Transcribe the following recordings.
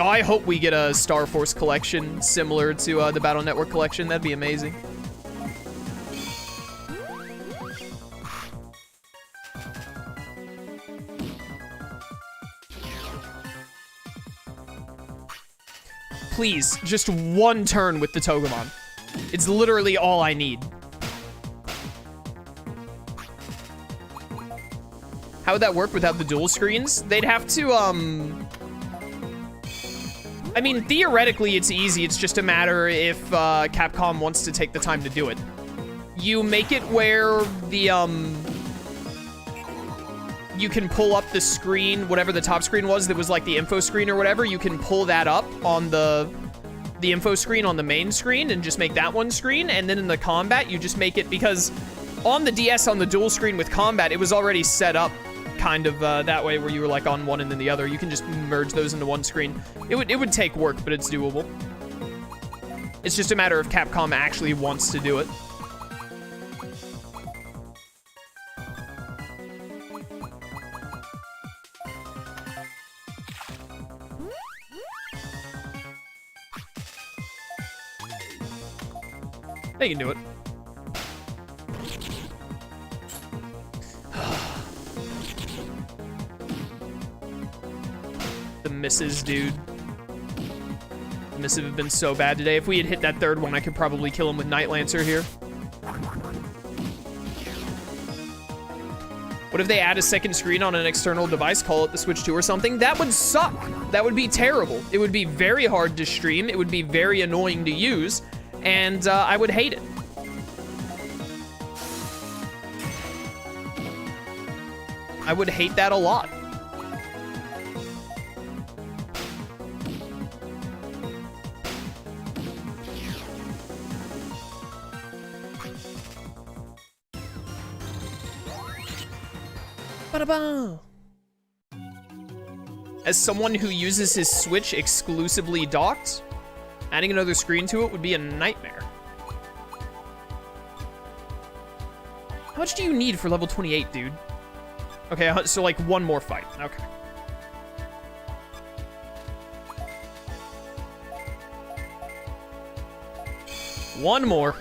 Oh, I hope we get a Star Force collection similar to the Battle Network collection. That'd be amazing. Please, just one turn with the Togemon. It's literally all I need. How would that work without the dual screens? They'd have to, I mean, theoretically, it's easy. It's just a matter if Capcom wants to take the time to do it. You make it where the, you can pull up the screen, whatever the top screen was that was like the info screen or whatever, you can pull that up on the info screen on the main screen and just make that one screen. And then in the combat, you just make it, because on the DS, on the dual screen with combat, it was already set up kind of that way where you were like on one and then the other. You can just merge those into one screen. It would take work, but it's doable. It's just a matter if Capcom actually wants to do it. They can do it. The misses, dude. The misses have been so bad today. If we had hit that third one, I could probably kill him with Night Lancer here. What if they add a second screen on an external device, call it the Switch 2 or something? That would suck. That would be terrible. It would be very hard to stream. It would be very annoying to use. And I would hate it. I would hate that a lot. Ba-da-ba. As someone who uses his Switch exclusively docked, adding another screen to it would be a nightmare. How much do you need for level 28, dude? Okay, so like one more fight. Okay. One more.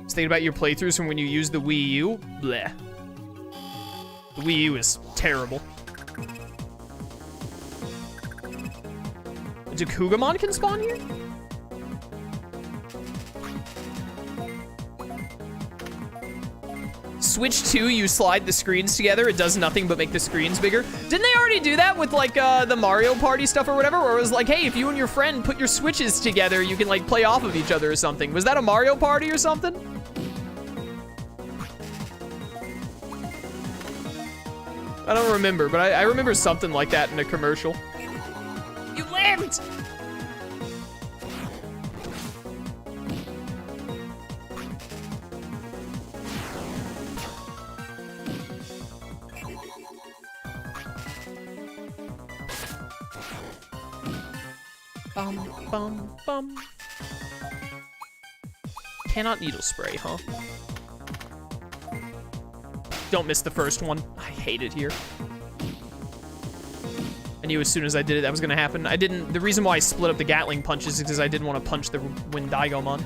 Just thinking about your playthroughs from when you used the Wii U. Bleh. The Wii U is terrible. Do Kugamon can spawn here? Switch 2, you slide the screens together. It does nothing but make the screens bigger. Didn't they already do that with like the Mario Party stuff or whatever? Where it was like, hey, if you and your friend put your Switches together, you can like play off of each other or something. Was that a Mario Party or something? I don't remember, but I remember something like that in a commercial. You lived! Bum, bum, bum. Cannot needle spray, huh? Don't miss the first one. I hate it here. I knew as soon as I did it that was gonna happen. I didn't. The reason why I split up the Gatling punches is because I didn't want to punch the Windigomon.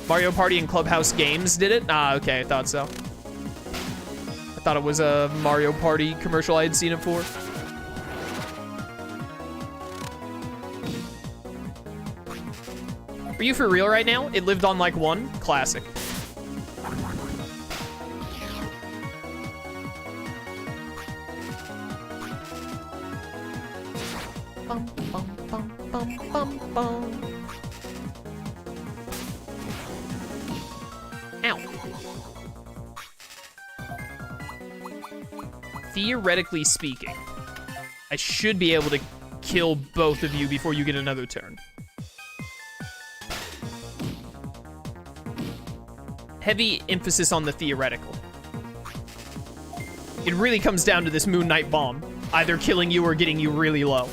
Mario Party and Clubhouse Games did it? Ah, okay, I thought so. I thought it was a Mario Party commercial I had seen it for. Are you for real right now? It lived on like one? Classic. Bum, bum, bum, bum, bum, bum. Ow. Theoretically speaking, I should be able to kill both of you before you get another turn. Heavy emphasis on the theoretical. It really comes down to this Moon Knight bomb, either killing you or getting you really low.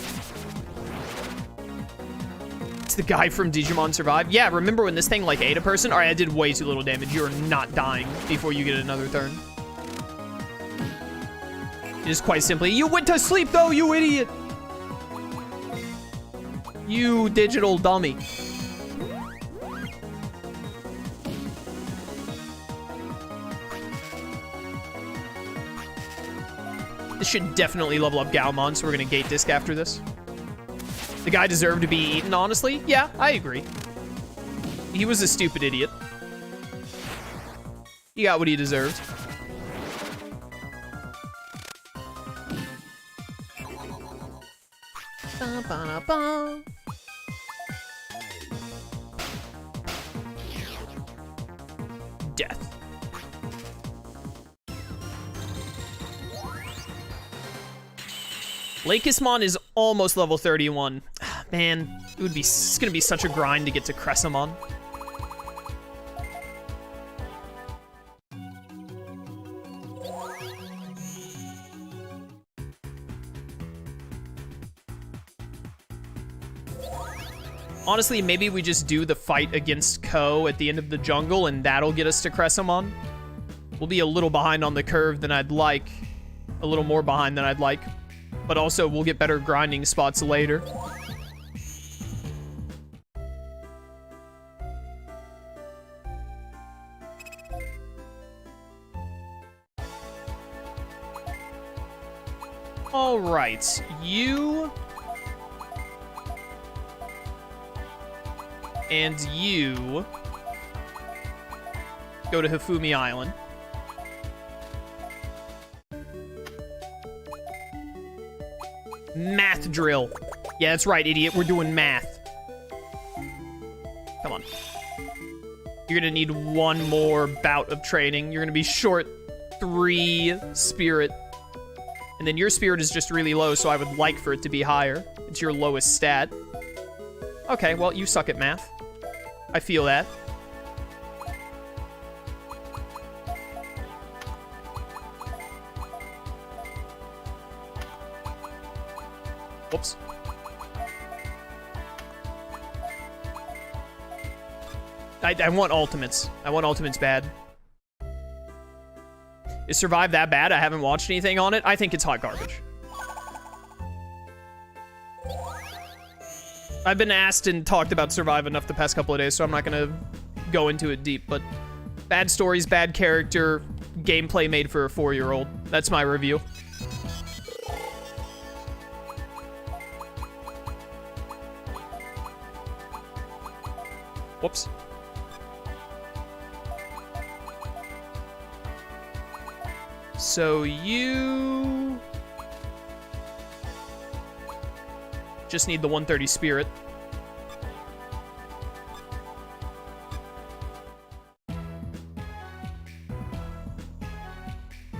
It's the guy from Digimon Survive. Yeah, remember when this thing, like, ate a person? All right, I did way too little damage. You're not dying before you get another turn. It is quite simply, you went to sleep, though, you idiot! You digital dummy. This should definitely level up Gaomon, so we're gonna gate disc after this. The guy deserved to be eaten, honestly. Yeah, I agree. He was a stupid idiot. He got what he deserved. Ba, ba, ba. Death. Lakismon is almost level 31. Man, it's gonna be such a grind to get to Cressamon. Honestly, maybe we just do the fight against Ko at the end of the jungle and that'll get us to Cressamon. We'll be a little behind on the curve than I'd like. A little more behind than I'd like. But also, we'll get better grinding spots later. All right, you and you go to Hifumi Island. Math drill. Yeah, that's right, idiot. We're doing math. Come on. You're gonna need one more bout of training. You're gonna be short 3 spirit. And then your spirit is just really low, so I would like for it to be higher. It's your lowest stat. Okay, well, you suck at math. I feel that. Whoops. I want ultimates. I want ultimates bad. Is Survive that bad? I haven't watched anything on it. I think it's hot garbage. I've been asked and talked about Survive enough the past couple of days, so I'm not gonna go into it deep, but bad stories, bad character, gameplay made for a 4-year-old. That's my review. Whoops. So you just need the 130 spirit.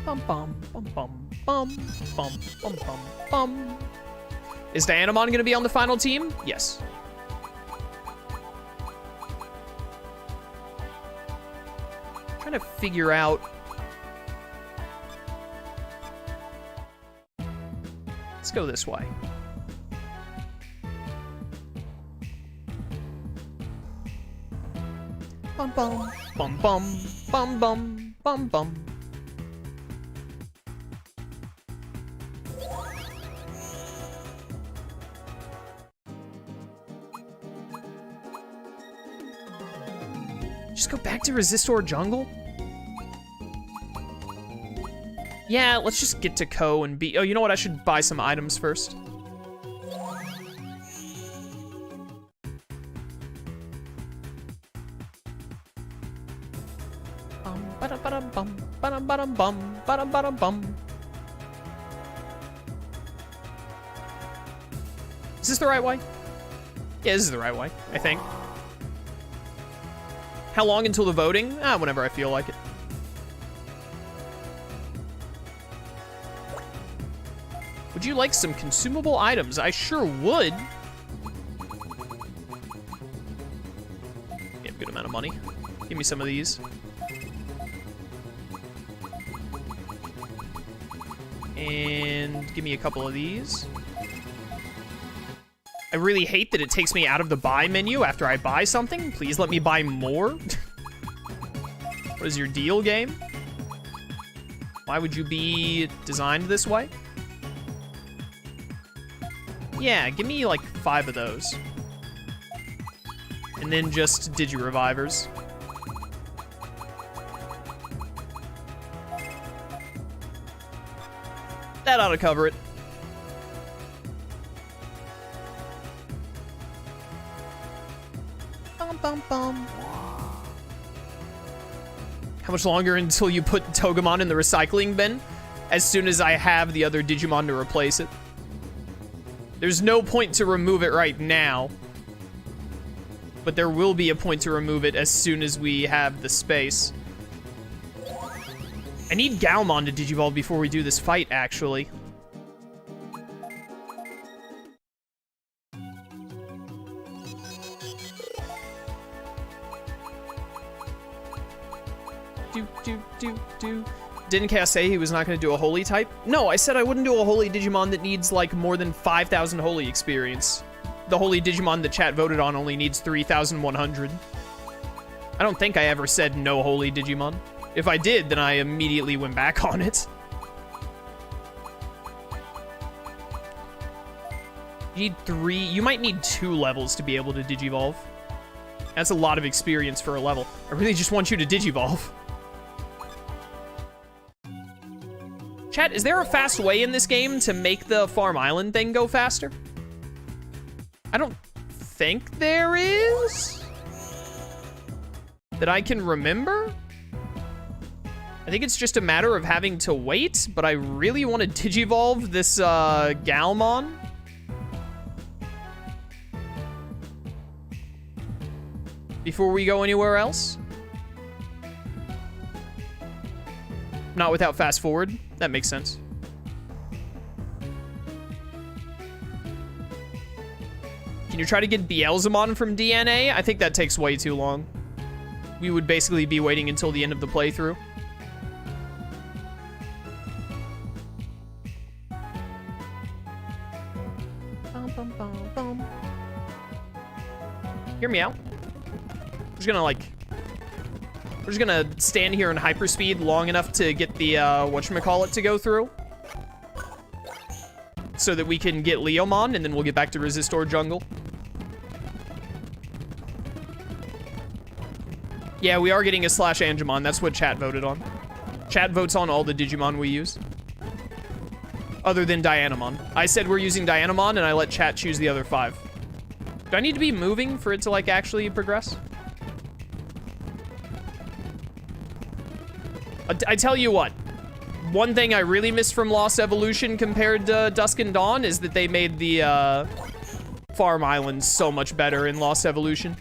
Bum bum bum bum bum bum bum bum bum. Is Dianamon gonna be on the final team? Yes. Trying to figure out. Let's go this way. Bum bum bum bum bum bum bum bum. Just go back to Resistor Jungle? Yeah, let's just get to Ko and be... Oh, you know what? I should buy some items first. Is this the right way? Yeah, this is the right way, I think. How long until the voting? Whenever I feel like it. Would you like some consumable items? I sure would. Yeah, good amount of money. Give me some of these. And give me a couple of these. I really hate that it takes me out of the buy menu after I buy something. Please let me buy more. What is your deal, game? Why would you be designed this way? Yeah, give me like 5 of those. And then just Digi-Revivers. That ought to cover it. Bum, bum, bum. How much longer until you put Togemon in the recycling bin? As soon as I have the other Digimon to replace it. There's no point to remove it right now. But there will be a point to remove it as soon as we have the space. I need Gaomon to Digivolve before we do this fight, actually. Didn't Chaos say he was not going to do a Holy type? No, I said I wouldn't do a Holy Digimon that needs, like, more than 5,000 Holy experience. The Holy Digimon the chat voted on only needs 3,100. I don't think I ever said no Holy Digimon. If I did, then I immediately went back on it. You need 3. You might need 2 levels to be able to Digivolve. That's a lot of experience for a level. I really just want you to Digivolve. Chat, is there a fast way in this game to make the Farm Island thing go faster? I don't think there is. That I can remember? I think it's just a matter of having to wait, but I really want to Digivolve this Gaomon. Before we go anywhere else. Not without fast forward. That makes sense. Can you try to get Beelzemon from DNA? I think that takes way too long. We would basically be waiting until the end of the playthrough. Hear me out. We're just gonna stand here in hyperspeed long enough to get the, whatchamacallit to go through. So that we can get Leomon, and then we'll get back to Resistor Jungle. Yeah, we are getting a /Angemon. That's what chat voted on. Chat votes on all the Digimon we use. Other than Dianamon. I said we're using Dianamon, and I let chat choose the other 5. Do I need to be moving for it to, like, actually progress? I tell you what. One thing I really miss from Lost Evolution compared to Dusk and Dawn is that they made the, Farm Islands so much better in Lost Evolution.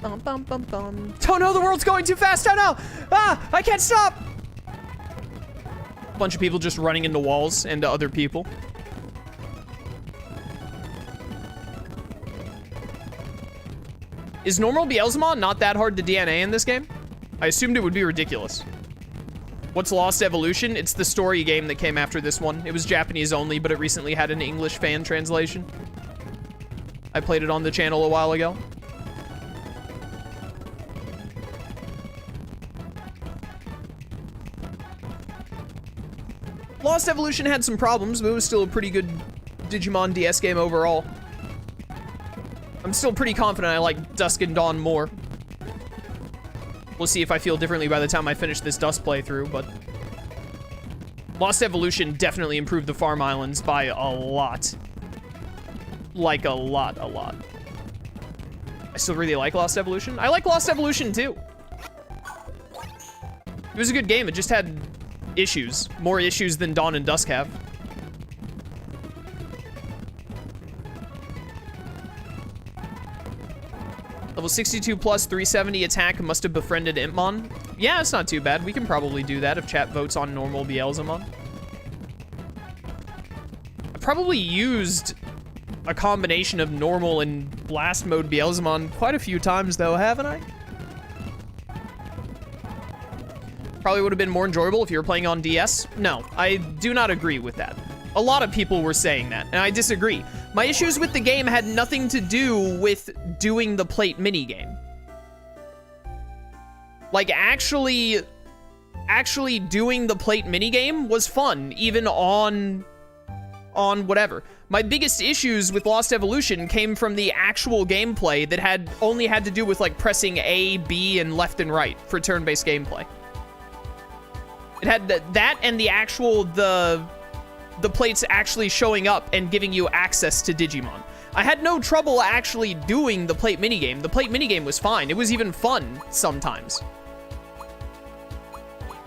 Bum, bum, bum, bum. Oh no, the world's going too fast! Oh no! Ah! I can't stop! Bunch of people just running into walls and to other people. Is normal Beelzemon not that hard to DNA in this game? I assumed it would be ridiculous. What's Lost Evolution? It's the story game that came after this one. It was Japanese only, but it recently had an English fan translation. I played it on the channel a while ago. Lost Evolution had some problems, but it was still a pretty good Digimon DS game overall. I'm still pretty confident I like Dusk and Dawn more. We'll see if I feel differently by the time I finish this Dusk playthrough, but... Lost Evolution definitely improved the Farm Islands by a lot. Like, a lot. I still really like Lost Evolution. I like Lost Evolution, too. It was a good game. It just had issues. More issues than Dawn and Dusk have. Level 62 plus 370 attack must have befriended Impmon. Yeah, it's not too bad. We can probably do that if chat votes on normal Beelzemon. I probably used a combination of normal and blast mode Beelzemon quite a few times though, haven't I? Probably would have been more enjoyable if you were playing on DS. No, I do not agree with that. A lot of people were saying that, and I disagree. My issues with the game had nothing to do with doing the plate minigame. Like, actually doing the plate minigame was fun, even on whatever. My biggest issues with Lost Evolution came from the actual gameplay that only had to do with, like, pressing A, B, and left and right for turn-based gameplay. It had that and the actual, the plates actually showing up and giving you access to Digimon. I had no trouble actually doing the plate minigame. The plate minigame was fine. It was even fun sometimes.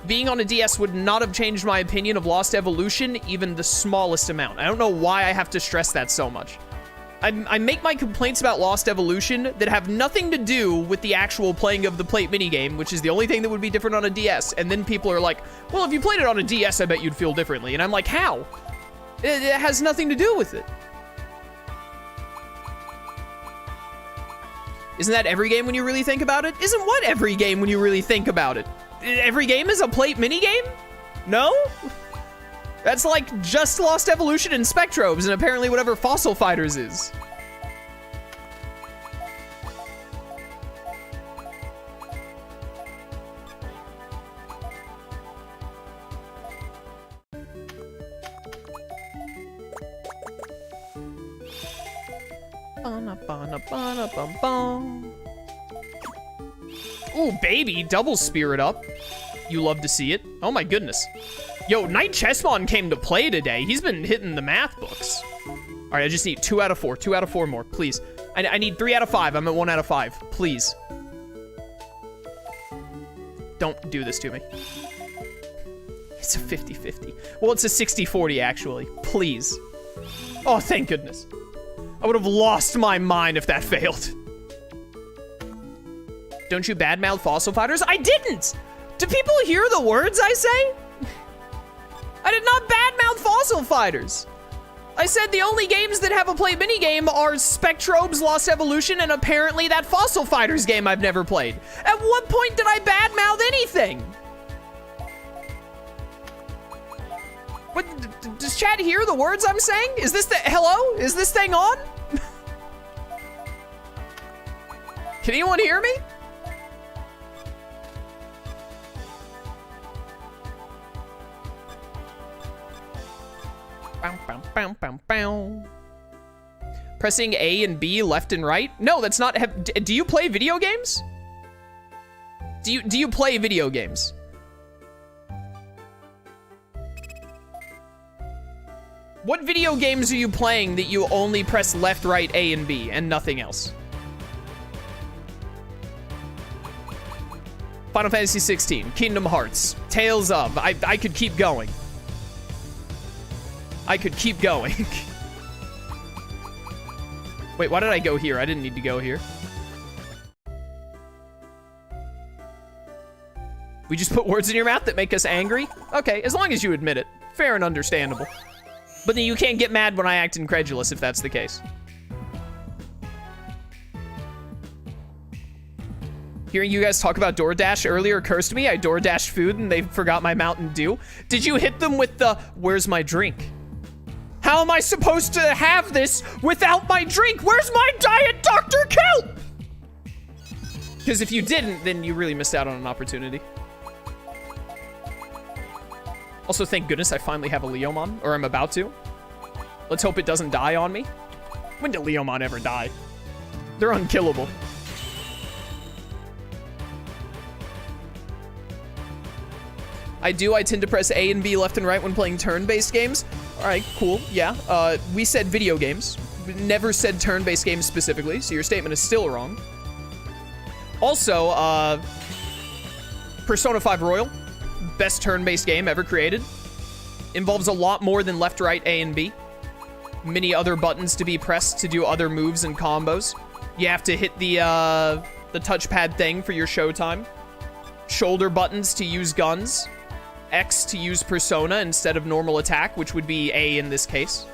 Being on a DS would not have changed my opinion of Lost Evolution even the smallest amount. I don't know why I have to stress that so much. I make my complaints about Lost Evolution that have nothing to do with the actual playing of the plate minigame, which is the only thing that would be different on a DS. And then people are like, well, if you played it on a DS, I bet you'd feel differently. And I'm like, how? It has nothing to do with it. Isn't that every game when you really think about it? Isn't what every game when you really think about it? Every game is a plate minigame? No? That's like just Lost Evolution and Spectrobes and apparently whatever Fossil Fighters is. Ooh, baby, double spirit up. You love to see it. Oh my goodness. Yo, Knight Chessmon came to play today. He's been hitting the math books. All right, I just need 2 out of 4. 2 out of 4 more, please. I need 3 out of 5. I'm at 1 out of 5. Please. Don't do this to me. It's a 50-50. Well, it's a 60-40, actually. Please. Oh, thank goodness. I would have lost my mind if that failed. Don't you badmouth Fossil Fighters? I didn't! Do people hear the words I say? I did not badmouth Fossil Fighters. I said the only games that have a play minigame are Spectrobes, Lost Evolution, and apparently that Fossil Fighters game I've never played. At what point did I badmouth anything? What, does chat hear the words I'm saying? Is this the, hello? Is this thing on? Can anyone hear me? Bow, bow, bow, bow, bow. Pressing A and B left and right? No, that's not. Do you play video games? Do you play video games? What video games are you playing that you only press left, right, A, and B, and nothing else? Final Fantasy 16, Kingdom Hearts, Tales of. I could keep going. I could keep going. Wait, why did I go here? I didn't need to go here. We just put words in your mouth that make us angry? Okay, as long as you admit it. Fair and understandable. But then you can't get mad when I act incredulous if that's the case. Hearing you guys talk about DoorDash earlier cursed me. I DoorDashed food and they forgot my Mountain Dew. Did you hit them with the, where's my drink? How am I supposed to have this without my drink? Where's my Diet Dr. Kelp? Because if you didn't, then you really missed out on an opportunity. Also, thank goodness I finally have a Leomon, or I'm about to. Let's hope it doesn't die on me. When did Leomon ever die? They're unkillable. I tend to press A and B left and right when playing turn-based games. All right, cool, yeah. We said video games. We never said turn-based games specifically, so your statement is still wrong. Also, Persona 5 Royal, best turn-based game ever created. Involves a lot more than left, right, A, and B. Many other buttons to be pressed to do other moves and combos. You have to hit the touchpad thing for your showtime. Shoulder buttons to use guns. X to use Persona instead of normal attack, which would be A in this case.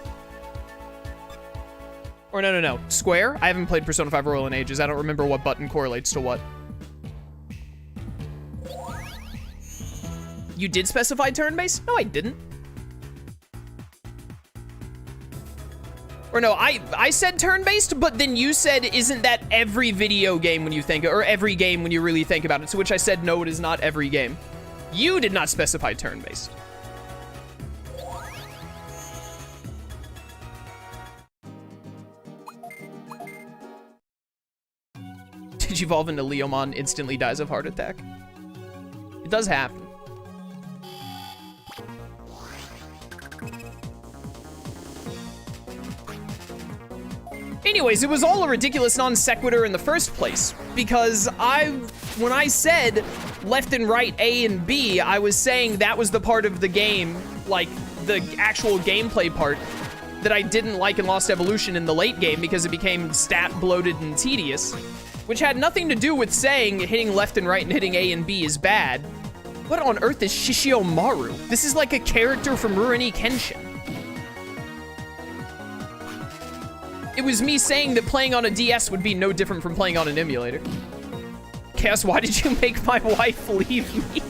Or no. Square? I haven't played Persona 5 Royal in ages. I don't remember what button correlates to what. You did specify turn-based? No, I didn't. Or no, I said turn-based, but then you said, isn't that every video game when you think, or every game when you really think about it? To which I said, no, it is not every game. You did not specify turn-based. Digivolve into Leomon, instantly dies of heart attack. It does happen. Anyways, it was all a ridiculous non sequitur in the first place, because when I said left and right A and B, I was saying that was the part of the game, like the actual gameplay part, that I didn't like in Lost Evolution in the late game because it became stat bloated and tedious, which had nothing to do with saying hitting left and right and hitting A and B is bad. What on earth is Shishiyomaru? This is like a character from Rurouni Kenshin. It was me saying that playing on a DS would be no different from playing on an emulator. Chaos, why did you make my wife leave me?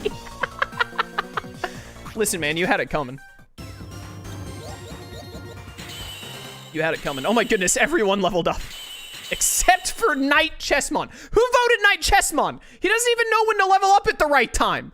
Listen, man, you had it coming. You had it coming. Oh my goodness, everyone leveled up. Except for Knight Chessmon. Who voted Knight Chessmon? He doesn't even know when to level up at the right time.